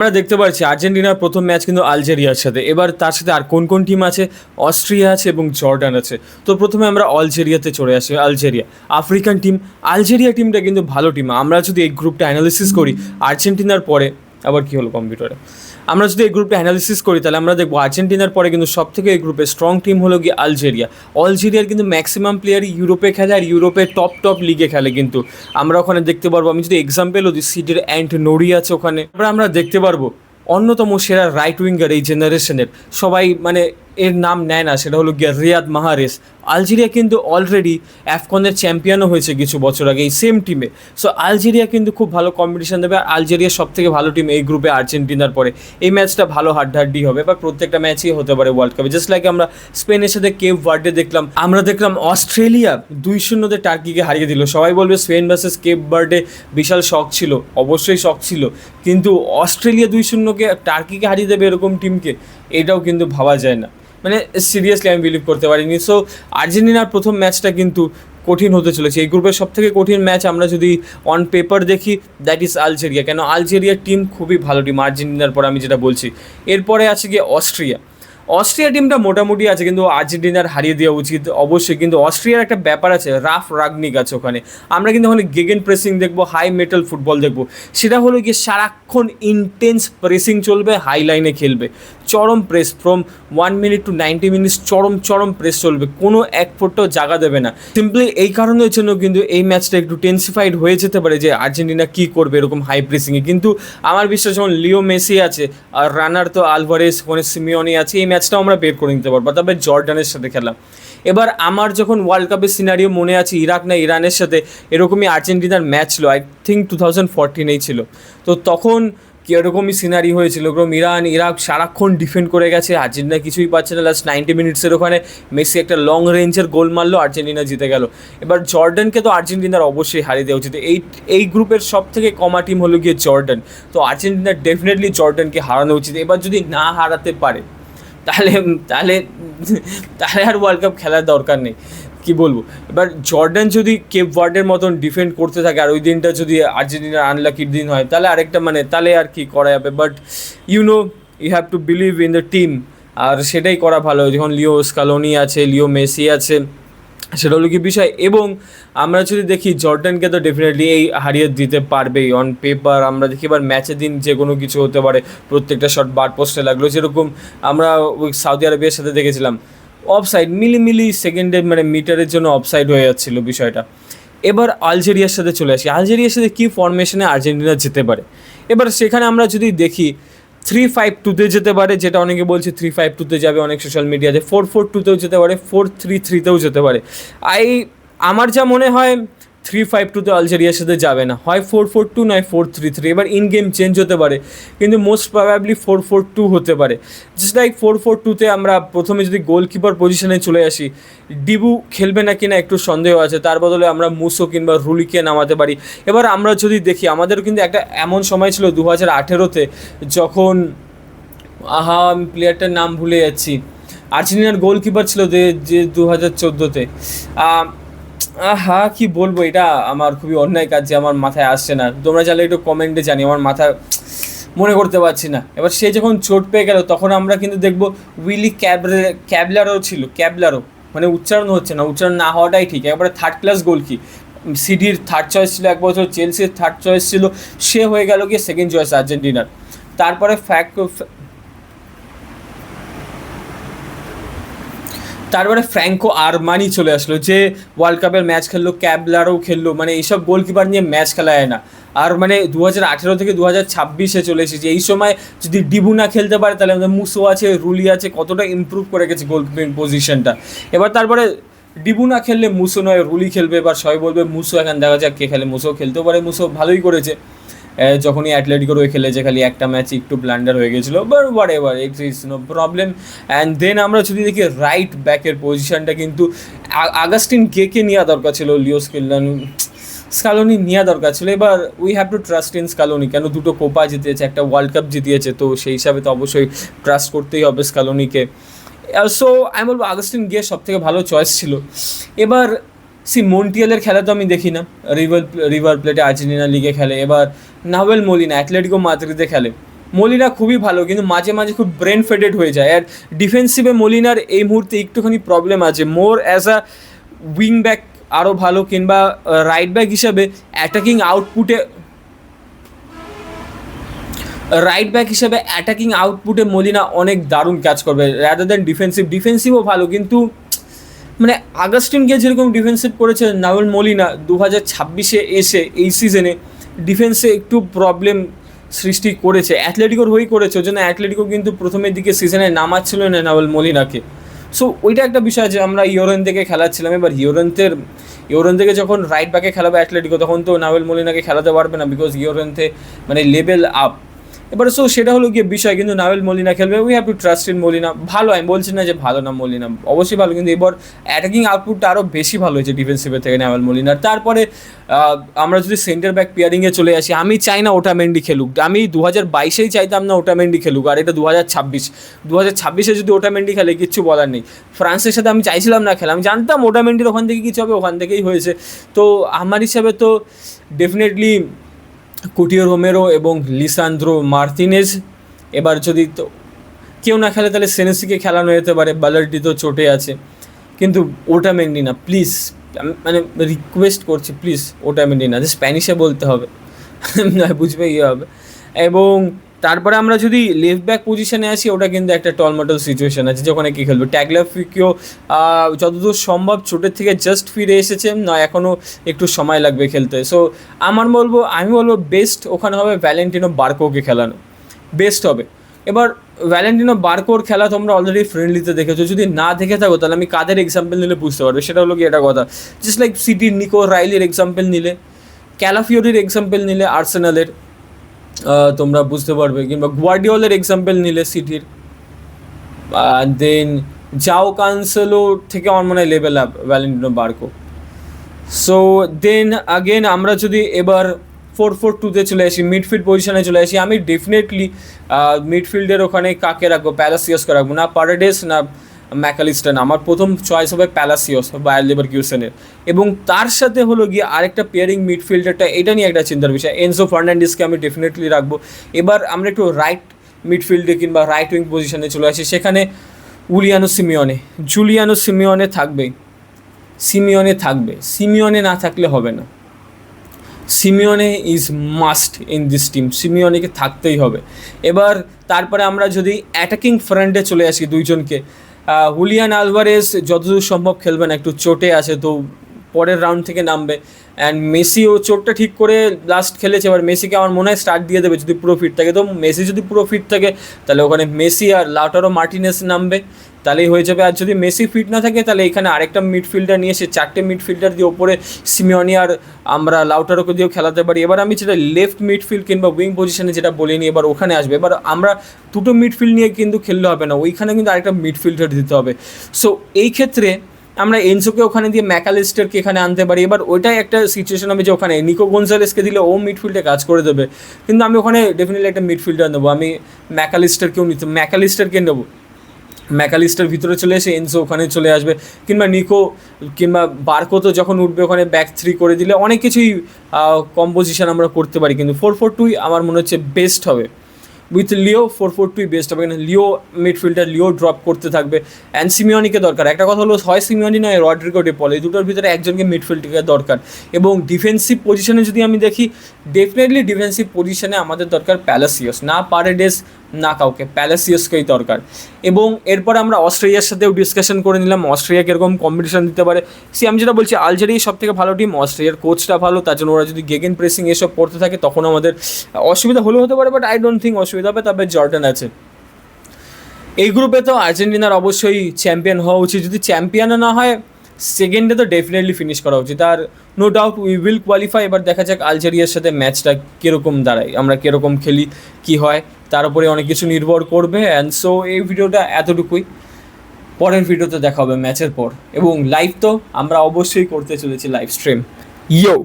আমরা দেখতে পাচ্ছি আর্জেন্টিনার প্রথম ম্যাচ কিন্তু আলজেরিয়ার সাথে। এবার তার সাথে আর কোন কোন টিম আছে? অস্ট্রিয়া আছে এবং জর্ডান আছে। তো প্রথমে আমরা আলজেরিয়াতে চলে আসি। Algeria African team. আলজেরিয়া টিমটা কিন্তু ভালো টিম। আমরা যদি এই গ্রুপটা অ্যানালিসিস করি আর্জেন্টিনার পরে, আবার কী হলো কম্পিউটারে, আমরা যদি এই গ্রুপটা অ্যানালিসিস করি তাহলে আমরা দেখবো আর্জেন্টিনার পরে কিন্তু সব থেকে এই গ্রুপে স্ট্রং টিম হলো গিয়ে আলজেরিয়া। আলজেরিয়ার কিন্তু ম্যাক্সিমাম প্লেয়ারই ইউরোপে খেলে আর ইউরোপের টপ লিগে খেলে। কিন্তু আমরা ওখানে দেখতে পারবো, আমি যদি এক্সাম্পলও দিই, সিডির অ্যান্ড নোরি আছে ওখানে। আমরা দেখতে পারবো অন্যতম সেরা রাইট উইঙ্গার এই জেনারেশনের, সবাই মানে এর নাম নেয় না, সেটা হলো গিয়া রিয়াদ মাহরেজ। আলজেরিয়া কিন্তু অলরেডি অ্যাফকনের চ্যাম্পিয়নও হয়েছে কিছু বছর আগে এই সেম টিমে। সো আলজেরিয়া কিন্তু খুব ভালো কম্পিটিশন দেবে। আর আলজেরিয়া সব থেকে ভালো টিম এই গ্রুপে আর্জেন্টিনার পরে। এই ম্যাচটা ভালো হাড্ডাহাড্ডি হবে বা প্রত্যেকটা ম্যাচই হতে পারে ওয়ার্ল্ড কাপে। জাস্ট লাইক আমরা স্পেনের সাথে কেপ ভার্ডে দেখলাম, আমরা দেখলাম অস্ট্রেলিয়া 2-0 টার্কিকে হারিয়ে দিল। সবাই বলবে স্পেন ভার্সেস কেপ ভার্ডে বিশাল শখ ছিল, অবশ্যই শখ ছিল, কিন্তু অস্ট্রেলিয়া 2-0 টার্কিকে হারিয়ে দেবে এরকম টিমকে, এটাও কিন্তু ভাবা যায় না। মানে সিরিয়াসলি আমি বিলিভ করতে পারিনি। সো আর্জেন্টিনার প্রথম ম্যাচটা কিন্তু কঠিন হতে চলেছে। এই গ্রুপের সবথেকে কঠিন ম্যাচ আমরা যদি অন পেপার দেখি, দ্যাট ইজ আলজেরিয়া। কেন? আলজেরিয়ার টিম খুবই ভালো টিম আর্জেন্টিনার পর, আমি যেটা বলছি। এরপরে আছে গিয়ে অস্ট্রিয়া টিমটা মোটামুটি আছে, কিন্তু আর্জেন্টিনার হারিয়ে দেওয়া উচিত অবশ্যই। কিন্তু অস্ট্রিয়ার একটা ব্যাপার আছে, রাফ রাগনিক আছে ওখানে। আমরা কিন্তু ওখানে গেগেন প্রেসিং দেখবো, হাই মেটাল ফুটবল দেখবো। সেটা হলো গিয়ে সারাক্ষণ ইন্টেন্স প্রেসিং চলবে, হাই লাইনে খেলবে, চরম press from 1 minute to 90 minutes, চরম প্রেস চলবে, কোনো এক ফুটটাও জায়গা দেবে না। সিম্পলি এই কারণের জন্য কিন্তু এই ম্যাচটা একটু টেন্সিফাইড হয়ে যেতে পারে যে আর্জেন্টিনা কী করবে এরকম হাই প্রেসিংয়ে। কিন্তু আমার বিশ্বাস যখন লিও মেসি আছে আর রানার তো আলভারেজ, ওখানে সিমিওনি আছে, এই ম্যাচটাও আমরা বের করে নিতে পারবো। তবে জর্ডানের সাথে খেলা। এবার আমার যখন ওয়ার্ল্ড কাপের সিনারিও মনে আছে, ইরাক না ইরানের সাথে এরকমই আর্জেন্টিনার ম্যাচ ছিল, আই থিঙ্ক 2014 ছিল। তো তখন কীরকমই সিনারি হয়েছিল, এরকম ইরাক সারাক্ষণ ডিফেন্ড করে গেছে, আর্জেন্টিনা কিছুই পাচ্ছে না। লাস্ট 90 মিনিটসের ওখানে মেসি একটা লং রেঞ্জের গোল মারলো, আর্জেন্টিনা জিতে গেল। এবার জর্ডানকে তো আর্জেন্টিনার অবশ্যই হারিয়ে দেওয়া উচিত। এই গ্রুপের সব থেকে কমা টিম হলো গিয়ে জর্ডান। তো আর্জেন্টিনার ডেফিনেটলি জর্ডানকে হারানো উচিত। এবার যদি না হারাতে পারে তাহলে তাহলে তাহলে আর ওয়ার্ল্ড কাপ খেলার দরকার নেই, কি বলবো। এবার জর্ডান যদি কেপ ভার্ডের মতন ডিফেন্ড করতে থাকে আর ওই দিনটা যদি আর্জেন্টিনার আনলাকির দিন হয়, তাহলে আরেকটা মানে তাহলে আর কি করা যাবে। But you have to believe in the team, আর সেটাই করা ভালো। যখন লিও স্কালোনি আছে, লিও মেসি আছে, সেটা হলো কি বিষয়। এবং আমরা যদি দেখি জর্ডানকে তো ডেফিনেটলি এই হারিয়ে দিতে পারবেই অন পেপার। আমরা দেখি এবার ম্যাচের দিন যে কোনো কিছু হতে পারে, প্রত্যেকটা শট বার পোস্টে লাগলো। যেরকম আমরা ওই সৌদি আরবিয়ার সাথে দেখেছিলাম, অফসাইড মিলি সেকেন্ডের মানে মিটারের জন্য অফসাইড হয়ে যাচ্ছিল বিষয়টা। এবার আলজেরিয়ার সাথে চলে আসি। আলজেরিয়ার সাথে কী ফরমেশনে আর্জেন্টিনা যেতে পারে? এবার সেখানে আমরা যদি দেখি 3-5-2 যেতে পারে, যেটা অনেকে বলছে 3-5-2 যাবে অনেক সোশ্যাল মিডিয়াতে। 4-4-2 যেতে পারে, 4-3-3 যেতে পারে। আমার যা মনে হয় 3-5-2 আলজেরিয়ার সাথে যাবে না, হয় 4-4-2 নয় 4-3-3। এবার ইন গেম চেঞ্জ হতে পারে, কিন্তু মোস্ট প্রবাবলি 4-4-2 হতে পারে। জাস্ট লাইক 4-4-2 আমরা প্রথমে যদি গোলকিপার পজিশনে চলে আসি, ডিবু খেলবে না কিনা একটু সন্দেহ আছে, তার বদলে আমরা মুসো কিংবা রুলিকে নামাতে পারি। এবার আমরা যদি দেখি, আমাদেরও কিন্তু একটা এমন সময় ছিল 2018-তে, যখন আমি প্লেয়ারটার নাম ভুলে যাচ্ছি, আর্জেন্টিনার গোলকিপার ছিল যে 2014-তে। কি বলবো, এটা আমার খুবই অন্যায় কাজ যে আমার মাথায় আসছে না। তোমরা চাইলে একটু কমেন্টে জানি, আমার মাথা মনে করতে পারছি না। এবার সে যখন চোট পেয়ে গেল, তখন আমরা কিন্তু দেখবো উইলি ক্যাবলারও ছিল, ক্যাবলারও, মানে উচ্চারণ হচ্ছে না, উচ্চারণ না হওয়াটাই ঠিক। একবারে থার্ড ক্লাস গোলকি, সিডির থার্ড চয়েস ছিল এক বছর, চেলসির থার্ড চয়েস ছিল, সে হয়ে গেল গিয়ে সেকেন্ড চয়েস আর্জেন্টিনার। তারপরে ফ্র্যাঙ্কো আরমানি চলে আসলো, যে ওয়ার্ল্ড কাপের ম্যাচ খেললো, ক্যাবলারও খেললো। মানে এইসব গোলকিপার নিয়ে ম্যাচ খেলা যায় না। আর মানে 2018 থেকে 2026-এ চলে এসেছে। এই সময় যদি ডিবু না খেলতে পারে, তাহলে আমাদের মুসো আছে, রুলি আছে, কতটা ইমপ্রুভ করে গেছে গোলকিপিং পজিশনটা। এবার তারপরে ডিবু না খেললে মুসো নয় রুলি খেলবে। এবার সবাই বলবে মুসো, এখন দেখা যাক কে খেলে। মুসো খেলতেও পারে, মুসো ভালোই করেছে যখনই অ্যাটলেটিকোর হয়ে খেলেছে। খালি একটা ম্যাচে একটু ব্লান্ডার হয়ে গেছিলো, but whatever, it is no problem. And then আমরা যদি দেখি রাইট ব্যাকের পজিশনটা কিন্তু আগাস্টিন গেকে নেওয়া দরকার ছিল, লিও স্কালোনি নেওয়া দরকার ছিল। এবার we have to trust in Scaloni, কেন দুটো কোপা জিতিয়েছে, একটা ওয়ার্ল্ড কাপ জিতিয়েছে, তো সেই হিসাবে তো অবশ্যই ট্রাস্ট করতেই হবে স্কালোনিকে। সো আমি বলবো আগাস্টিন গে সব থেকে ভালো চয়েস ছিল। এবার মন্টিয়ালের খেলা তো আমি দেখি না, রিভার প্লেটে আর্জেন্টিনা লিগে খেলে। এবার নাহুয়েল মোলিনা অ্যাটলেটিকো মাদ্রিদে খেলে। মলিনা খুবই ভালো, কিন্তু মাঝে মাঝে খুব ব্রেন ফেডেড হয়ে যায়। আর ডিফেন্সিভে মলিনার এই মুহূর্তে একটুখানি প্রবলেম আছে। মোর অ্যাজ আ উইং ব্যাক আরও ভালো, কিংবা রাইট ব্যাক হিসাবে অ্যাটাকিং আউটপুটে মলিনা অনেক দারুণ ক্যাচ করবে রাদার দ্যান ডিফেন্সিভও ভালো, কিন্তু মানে আগস্টিনকে যেরকম ডিফেন্সিভ করেছে নাভেল মলিনা 2026-এ এসে এই সিজনে ডিফেন্সে একটু প্রবলেম সৃষ্টি করেছে। অ্যাথলেটিকোর হয়েই করেছে, ওই জন্য অ্যাথলেটিকো কিন্তু প্রথমের দিকে সিজনে নামাচ্ছিল না নাভেল মলিনাকে। সো ওইটা একটা বিষয় যে আমরা ইয়োরেন্তেকে খেলাচ্ছিলাম, এবার ইয়োরেন্তেকে যখন রাইট ব্যাকে খেলাবে অ্যাথলেটিকো, তখন তো নাভেল মলিনাকে খেলাতে পারবে না, বিকজ ইয়োরেন্তে মানে লেভেল আপ। এবারে সো সেটা হলো গিয়ে বিষয়, কিন্তু নাভেল মলিনা খেলবে, we have to trust in Molina. ভালো, আমি বলছি না যে ভালো না মলিনা, অবশ্যই ভালো, কিন্তু এবার অ্যাটাকিং আউটপুটটা আরও বেশি ভালো হয়েছে ডিফেন্সিভের থেকে নাভেল মলিনার। তারপরে আমরা যদি সেন্টার ব্যাক পেয়ারিংয়ে চলে আসি, আমি চাই না ওটামেন্ডি খেলুক, আমি 2022-এই চাইতাম না ওটামেন্ডি খেলুক, আর এটা 2026-এ যদি ওটামেন্ডি খেলে কিচ্ছু বলার নেই। ফ্রান্সের সাথে আমি চাইছিলাম না খেলা, আমি জানতাম ওটামেন্ডির ওখান থেকে কিছু হবে, ওখান থেকেই হয়েছে। তো আমার হিসাবে তো ডেফিনেটলি কুটিও রোমেরো এবং লিসান্দ্রো মার্তিনেজ। এবার যদি তো কেউ না খেলে তাহলে সেনেসিকে খেলানো যেতে পারে, বালার্ডি তো চোটে আছে, কিন্তু ওটামেন্ডি না প্লিজ, মানে রিকোয়েস্ট করছি প্লিজ, ওটামেন্ডি না, যে স্প্যানিশে বলতে হবে বুঝবে ইয়ে হবে। এবং তারপরে আমরা যদি লেফট ব্যাক পজিশনে আসি, ওটা কিন্তু একটা টলমটল সিচুয়েশন আছে, যে ওখানে কী খেলবে। ট্যাগলাফিকেও যতদূর সম্ভব চোটের থেকে জাস্ট ফিরে এসেছে, না এখনও একটু সময় লাগবে খেলতে। সো আমি বলবো বেস্ট ওখানে হবে ভ্যালেন্টিনো বার্কোকে খেলানো, বেস্ট হবে। এবার ভ্যালেন্টিনো বার্কোর খেলা তোমরা অলরেডি ফ্রেন্ডলিতে দেখেছো, যদি না দেখে থাকো তাহলে আমি কাদের এক্সাম্পল নিলে বুঝতে পারবে, সেটা হলো কি এটা কথা, জাস্ট লাইক সিটির নিকো রাইলির এক্সাম্পল নিলে, ক্যালাফিওরির এক্সাম্পল নিলে আর্সেনালের, তোমরা বুঝতে পারবে, কিংবা গুয়ার্ডিওলের এক্সাম্পল নিলে সিটির, দেন জাও কানসেলো থেকে আমার মনে হয় level up Valentino Barco. So then again আমরা যদি এবার 4-4-2-তে চলে আসি, মিডফিল্ড পজিশনে চলে আসি, আমি ডেফিনেটলি মিডফিল্ডের ওখানে কাকে রাখবো, প্যালাসিয়াসকে রাখবো, না পারেডেস না ম্যাকালিস্টার, না, আমার প্রথম চয়েস হবে প্যালাসিয়াস বায়ার লেভারকুসেনের। এবং তার সাথে হলো গিয়ে আরেকটা পেয়ারিং মিডফিল্ডারটা, এটা নিয়ে একটা চিন্তার বিষয়, এনজো ফার্নান্ডেসকে আমি ডেফিনেটলি রাখবো। এবার আমরা একটু রাইট মিডফিল্ডে কিংবা রাইট উইং পজিশনে চলে আসি, সেখানে জুলিয়ানো সিমিওনে থাকবে, সিমিওনে না থাকলে হবে না, Simeone is must in this team, সিমিওনেকে থাকতেই হবে। এবার তারপরে আমরা যদি অ্যাটাকিং ফ্রন্টে চলে আসি দুইজনকে, হুলিয়ান আলভারেজ যতদূর সম্ভব খেলবে না, একটু চোটে আছে, তো পরের রাউন্ড থেকে নামবে। অ্যান্ড মেসিও চোটটা ঠিক করে লাস্ট খেলেছে, এবার মেসিকে আমার মনে হয় স্টার্ট দিয়ে দেবে যদি পুরো ফিট থাকে। তো মেসি যদি পুরো ফিট থাকে তাহলে ওখানে মেসি আর লাউটারো মার্টিনেস নামবে, তাহলেই হয়ে যাবে। আর যদি মেসি ফিট না থাকে তাহলে এখানে আরেকটা মিডফিল্ডার নিয়ে এসে 4টে মিডফিল্ডার দিয়ে ওপরে সিমিওনি আর আমরা লাউটারোকে দিয়েও খেলাতে পারি। এবার আমি যেটা লেফট মিডফিল্ড কিংবা উইং পজিশনে যেটা বলিনি, এবার ওখানে আসবে। এবার আমরা দুটো মিডফিল্ড নিয়ে কিন্তু খেললে হবে না, ওইখানে কিন্তু আরেকটা মিডফিল্ডার দিতে হবে। সো এই ক্ষেত্রে আমরা এনজোকে ওখানে দিয়ে ম্যাকালিস্টারকে এখানে আনতে পারি। এবার ওইটাই একটা সিচুয়েশন হবে যে ওখানে নিকো গনজালেসকে দিলে ও মিডফিল্ডে কাজ করে দেবে, কিন্তু আমি ওখানে ডেফিনেটলি একটা মিডফিল্ডার নেবো, আমি ম্যাকালিস্টারকে নেবো। ম্যাকালিস্টার ভিতরে চলে এসে এনজো ওখানে চলে আসবে, কিংবা নিকো কিংবা বার্কো তো যখন উঠবে ওখানে ব্যাক 3 করে দিলে অনেক কিছুই কম্পোজিশন আমরা করতে পারি। কিন্তু 4-4-2 আমার মনে হচ্ছে বেস্ট হবে, উইথ লিও 4-4-2 বেস্ট হবে, কারণ লিও মিডফিল্ডার, লিও ড্রপ করতে থাকবে। অ্যান্ড সিমিওনিকে দরকার, একটা কথা হলো হয় সিমিওনি নয় রড্রিগো ডি পল, এই দুটোর ভিতরে একজনকে মিডফিল্ডকে দরকার। এবং ডিফেন্সিভ পজিশনে যদি আমি দেখি, ডেফিনেটলি ডিফেন্সিভ পজিশনে আমাদের দরকার প্যালাসিয়াস, না পারেডেস না কাউকে, প্যালাসিয়াসকেই দরকার। এবং এরপর আমরা অস্ট্রেলিয়ার সাথেও ডিসকাশন করে নিলাম, অস্ট্রেলিয়া কীরকম কম্পিটিশন দিতে পারে। আমি যেটা বলছি, আলজেরিয়া সব থেকে ভালো টিম, অস্ট্রেলিয়ার কোচটা ভালো, তার জন্য ওরা যদি গেগেন প্রেসিং এসব করতে থাকে তখন আমাদের অসুবিধা হলেও হতে পারে, বাট আই ডোন্ট থিঙ্ক অসুবিধা হবে। তবে জর্ডান আছে এই গ্রুপে, তো আর্জেন্টিনার অবশ্যই চ্যাম্পিয়ন হওয়া উচিত, যদি চ্যাম্পিয়নও না হয় সেকেন্ডে তো ডেফিনেটলি ফিনিশ করা উচিত। আর no doubt we will qualify. এবার দেখা যাক আলজেরিয়ার সাথে ম্যাচটা কীরকম দাঁড়ায়, আমরা কীরকম খেলি, কী হয়, তার উপরে অনেক কিছু নির্ভর করবে। অ্যান্ড সো এই ভিডিওটা এতটুকুই, পরের ভিডিওতে দেখা হবে ম্যাচের পর, এবং লাইভ তো আমরা অবশ্যই করতে চলেছি, লাইভ স্ট্রিম। ইয়ো।